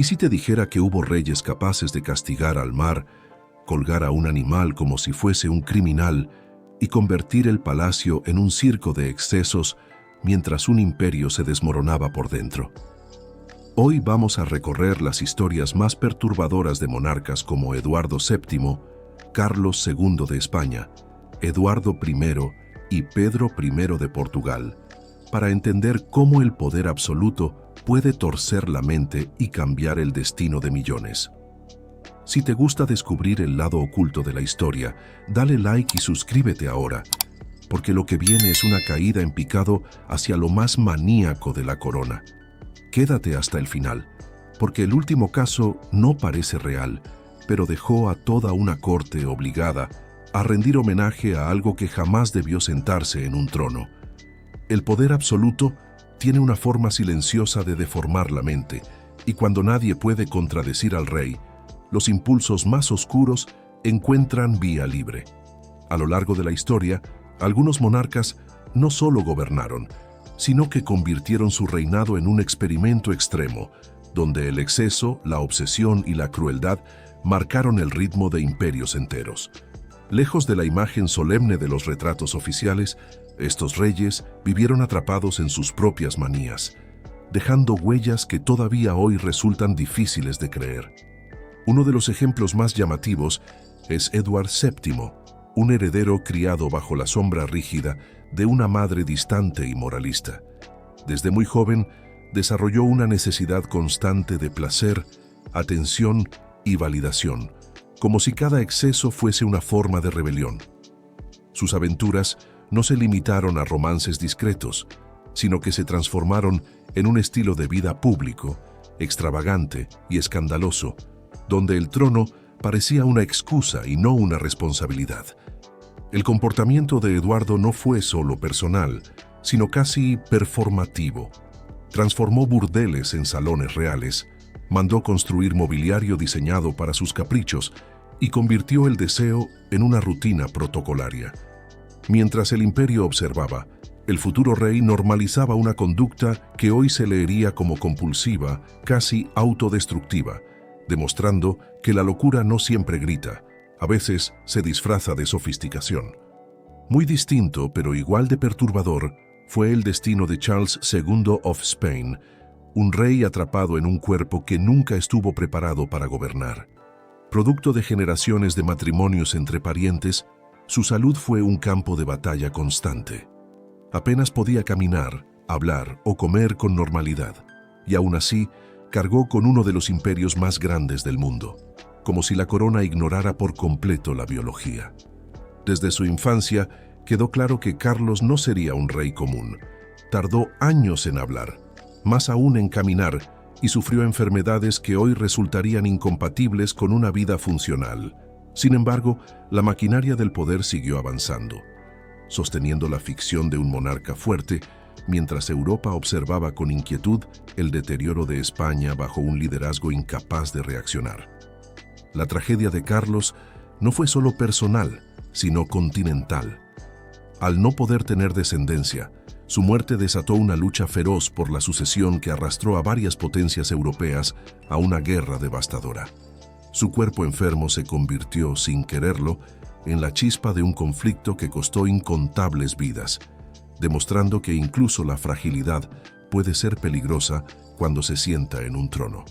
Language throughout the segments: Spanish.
¿Y si te dijera que hubo reyes capaces de castigar al mar, colgar a un animal como si fuese un criminal y convertir el palacio en un circo de excesos mientras un imperio se desmoronaba por dentro? Hoy vamos a recorrer las historias más perturbadoras de monarcas como Eduardo VII, Carlos II de España, Eduardo I y Pedro I de Portugal, para entender cómo el poder absoluto puede torcer la mente y cambiar el destino de millones. Si te gusta descubrir el lado oculto de la historia, dale like y suscríbete ahora, porque lo que viene es una caída en picado hacia lo más maníaco de la corona. Quédate hasta el final, porque el último caso no parece real, pero dejó a toda una corte obligada a rendir homenaje a algo que jamás debió sentarse en un trono. El poder absoluto tiene una forma silenciosa de deformar la mente, y cuando nadie puede contradecir al rey, los impulsos más oscuros encuentran vía libre. A lo largo de la historia, algunos monarcas no solo gobernaron, sino que convirtieron su reinado en un experimento extremo, donde el exceso, la obsesión y la crueldad marcaron el ritmo de imperios enteros. Lejos de la imagen solemne de los retratos oficiales, estos reyes vivieron atrapados en sus propias manías, dejando huellas que todavía hoy resultan difíciles de creer. Uno de los ejemplos más llamativos es Eduard VII, un heredero criado bajo la sombra rígida de una madre distante y moralista. Desde muy joven, desarrolló una necesidad constante de placer, atención y validación, como si cada exceso fuese una forma de rebelión. Sus aventuras no se limitaron a romances discretos, sino que se transformaron en un estilo de vida público, extravagante y escandaloso, donde el trono parecía una excusa y no una responsabilidad. El comportamiento de Eduardo no fue solo personal, sino casi performativo. Transformó burdeles en salones reales, mandó construir mobiliario diseñado para sus caprichos y convirtió el deseo en una rutina protocolaria. Mientras el imperio observaba, el futuro rey normalizaba una conducta que hoy se leería como compulsiva, casi autodestructiva, demostrando que la locura no siempre grita, a veces se disfraza de sofisticación. Muy distinto, pero igual de perturbador, fue el destino de Charles II of Spain, un rey atrapado en un cuerpo que nunca estuvo preparado para gobernar. Producto de generaciones de matrimonios entre parientes, su salud fue un campo de batalla constante. Apenas podía caminar, hablar o comer con normalidad, y aún así cargó con uno de los imperios más grandes del mundo, como si la corona ignorara por completo la biología. Desde su infancia quedó claro que Carlos no sería un rey común. Tardó años en hablar, más aún en caminar, y sufrió enfermedades que hoy resultarían incompatibles con una vida funcional. Sin embargo, la maquinaria del poder siguió avanzando, sosteniendo la ficción de un monarca fuerte, mientras Europa observaba con inquietud el deterioro de España bajo un liderazgo incapaz de reaccionar. La tragedia de Carlos no fue solo personal, sino continental. Al no poder tener descendencia, su muerte desató una lucha feroz por la sucesión que arrastró a varias potencias europeas a una guerra devastadora. Su cuerpo enfermo se convirtió, sin quererlo, en la chispa de un conflicto que costó incontables vidas, demostrando que incluso la fragilidad puede ser peligrosa cuando se sienta en un trono.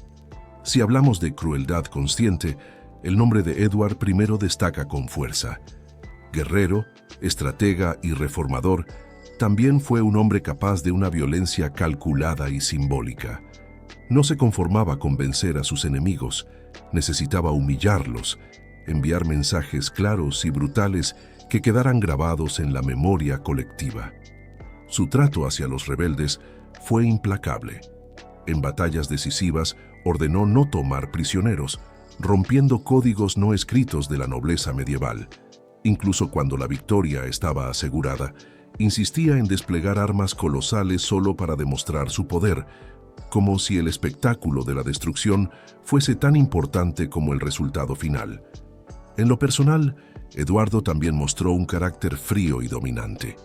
Si hablamos de crueldad consciente, el nombre de Eduard I destaca con fuerza. Guerrero, estratega y reformador, también fue un hombre capaz de una violencia calculada y simbólica. No se conformaba con vencer a sus enemigos, necesitaba humillarlos, enviar mensajes claros y brutales que quedaran grabados en la memoria colectiva. Su trato hacia los rebeldes fue implacable. En batallas decisivas ordenó no tomar prisioneros, rompiendo códigos no escritos de la nobleza medieval. Incluso cuando la victoria estaba asegurada, insistía en desplegar armas colosales solo para demostrar su poder, como si el espectáculo de la destrucción fuese tan importante como el resultado final. En lo personal, Eduardo también mostró un carácter frío y dominante.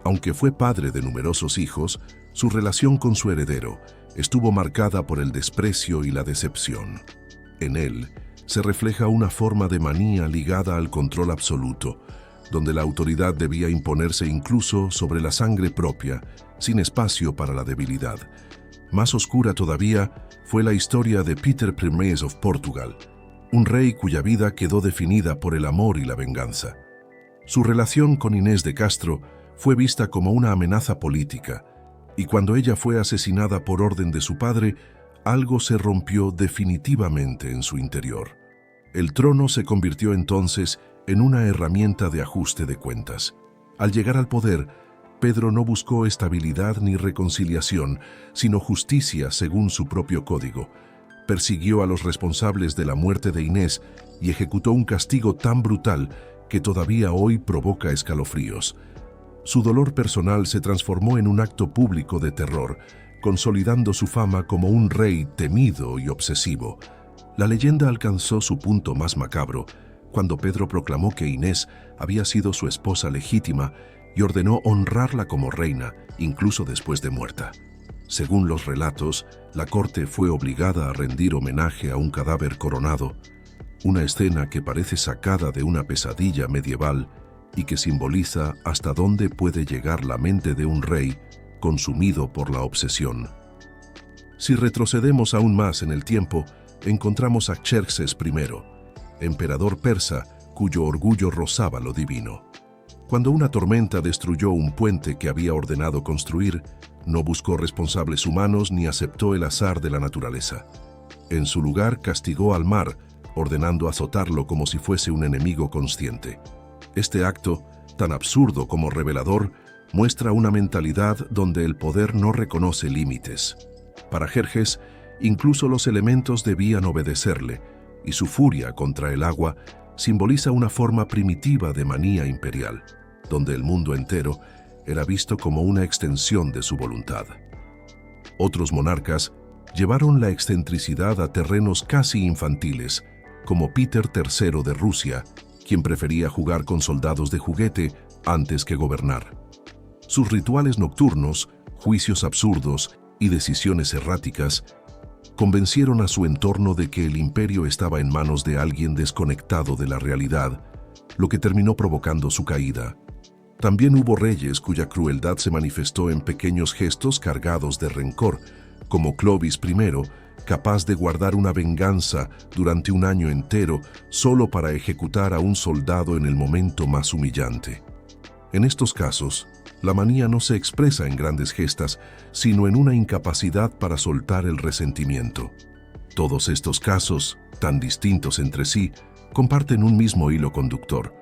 Aunque fue padre de numerosos hijos, su relación con su heredero, estuvo marcada por el desprecio y la decepción. En él se refleja una forma de manía ligada al control absoluto, donde la autoridad debía imponerse incluso sobre la sangre propia, sin espacio para la debilidad. Más oscura todavía fue la historia de Peter I of Portugal, un rey cuya vida quedó definida por el amor y la venganza. Su relación con Inés de Castro fue vista como una amenaza política, y cuando ella fue asesinada por orden de su padre, algo se rompió definitivamente en su interior. El trono se convirtió entonces en una herramienta de ajuste de cuentas. Al llegar al poder, Pedro no buscó estabilidad ni reconciliación, sino justicia según su propio código. Persiguió a los responsables de la muerte de Inés y ejecutó un castigo tan brutal que todavía hoy provoca escalofríos. Su dolor personal se transformó en un acto público de terror, consolidando su fama como un rey temido y obsesivo. La leyenda alcanzó su punto más macabro cuando Pedro proclamó que Inés había sido su esposa legítima y ordenó honrarla como reina, incluso después de muerta. Según los relatos, la corte fue obligada a rendir homenaje a un cadáver coronado, una escena que parece sacada de una pesadilla medieval y que simboliza hasta dónde puede llegar la mente de un rey consumido por la obsesión. Si retrocedemos aún más en el tiempo, encontramos a Xerxes I, emperador persa cuyo orgullo rozaba lo divino. Cuando una tormenta destruyó un puente que había ordenado construir, no buscó responsables humanos ni aceptó el azar de la naturaleza. En su lugar castigó al mar, ordenando azotarlo como si fuese un enemigo consciente. Este acto, tan absurdo como revelador, muestra una mentalidad donde el poder no reconoce límites. Para Jerjes, incluso los elementos debían obedecerle, y su furia contra el agua simboliza una forma primitiva de manía imperial, donde el mundo entero era visto como una extensión de su voluntad. Otros monarcas llevaron la excentricidad a terrenos casi infantiles, como Peter III de Rusia, quien prefería jugar con soldados de juguete antes que gobernar. Sus rituales nocturnos, juicios absurdos y decisiones erráticas convencieron a su entorno de que el imperio estaba en manos de alguien desconectado de la realidad, lo que terminó provocando su caída. También hubo reyes cuya crueldad se manifestó en pequeños gestos cargados de rencor, como Clovis I, capaz de guardar una venganza durante un año entero solo para ejecutar a un soldado en el momento más humillante. En estos casos, la manía no se expresa en grandes gestas, sino en una incapacidad para soltar el resentimiento. Todos estos casos, tan distintos entre sí, comparten un mismo hilo conductor: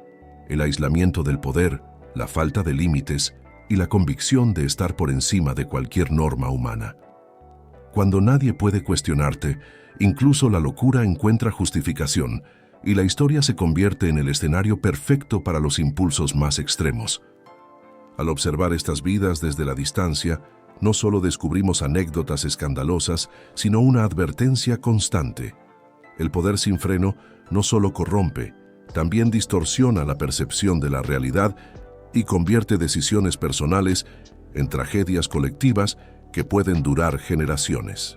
el aislamiento del poder, la falta de límites y la convicción de estar por encima de cualquier norma humana. Cuando nadie puede cuestionarte, incluso la locura encuentra justificación, y la historia se convierte en el escenario perfecto para los impulsos más extremos. Al observar estas vidas desde la distancia, no solo descubrimos anécdotas escandalosas, sino una advertencia constante. El poder sin freno no solo corrompe, también distorsiona la percepción de la realidad y convierte decisiones personales en tragedias colectivas que pueden durar generaciones.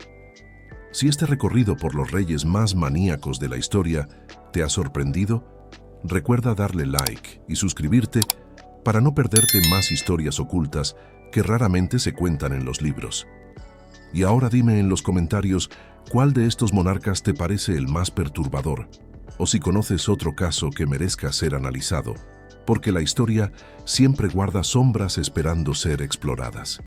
Si este recorrido por los reyes más maníacos de la historia te ha sorprendido, recuerda darle like y suscribirte para no perderte más historias ocultas que raramente se cuentan en los libros. Y ahora dime en los comentarios cuál de estos monarcas te parece el más perturbador, o si conoces otro caso que merezca ser analizado, porque la historia siempre guarda sombras esperando ser exploradas.